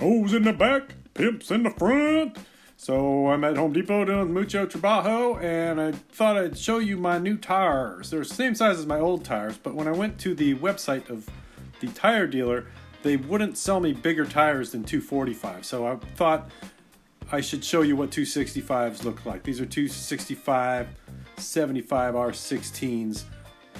Hoes in the back, pimps in the front. So I'm at Home Depot doing mucho trabajo, and I thought I'd show you my new tires. They're the same size as my old tires, but when I went to the website of the tire dealer, they wouldn't sell me bigger tires than 245. So I thought I should show you what 265s look like. These are 265 75 R16s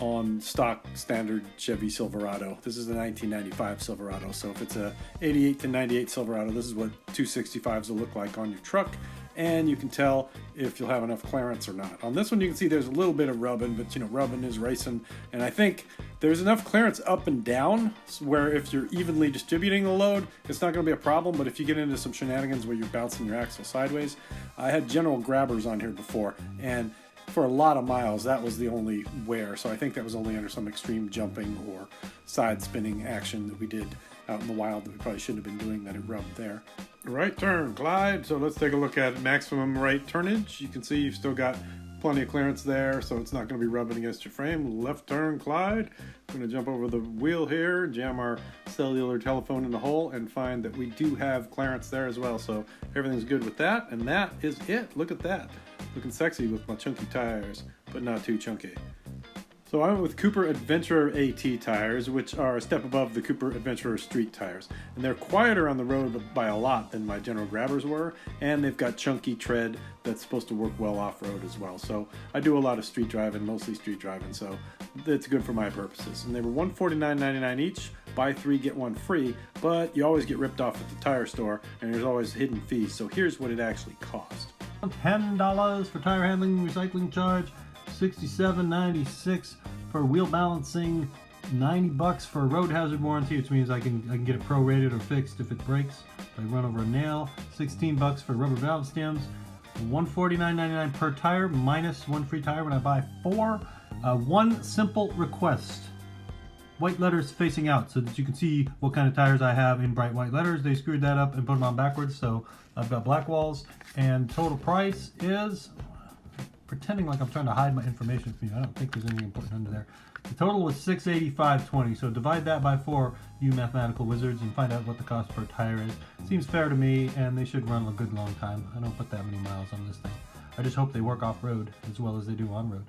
on stock standard Chevy Silverado. This is the 1995 Silverado, so if it's a 88 to 98 Silverado, this is what 265s will look like on your truck, and you can tell if you'll have enough clearance or not. On this one you can see there's a little bit of rubbing, but rubbing is racing, and I think there's enough clearance up and down where if you're evenly distributing the load, it's not going to be a problem, but if you get into some shenanigans where you're bouncing your axle sideways, I had general grabbers on here before, and for a lot of miles, that was the only wear. So I think that was only under some extreme jumping or side spinning action that we did out in the wild that we probably shouldn't have been doing, that it rubbed there. Right turn, Clyde. So let's take a look at maximum right turnage. You can see you've still got plenty of clearance there, so it's not going to be rubbing against your frame. Left turn, Clyde. I'm going to jump over the wheel here, jam our cellular telephone in the hole, and find that we do have clearance there as well. So everything's good with that, and that is it. Look at that. Looking sexy with my chunky tires, but not too chunky. So I went with Cooper Adventurer AT tires, which are a step above the Cooper Adventurer Street tires. And they're quieter on the road by a lot than my general grabbers were, and they've got chunky tread that's supposed to work well off-road as well. So I do a lot of street driving, mostly street driving, so it's good for my purposes. And they were $149.99 each, buy 3 get 1 free, but you always get ripped off at the tire store, and there's always hidden fees. So here's what it actually cost. $10 for tire handling recycling charge, $67.96 for wheel balancing, $90 for a road hazard warranty, which means I can get it prorated or fixed if it breaks if I run over a nail, $16 for rubber valve stems, $149.99 per tire minus 1 free tire when I buy 4. One simple request: white letters facing out so that you can see what kind of tires I have in bright white letters. They screwed that up and put them on backwards, so I've got black walls. And total price is, pretending like I'm trying to hide my information from you, I don't think there's anything important under there. The total was $685.20, so divide that by 4, you mathematical wizards, and find out what the cost per tire is. Seems fair to me, and they should run a good long time. I don't put that many miles on this thing. I just hope they work off-road as well as they do on-road.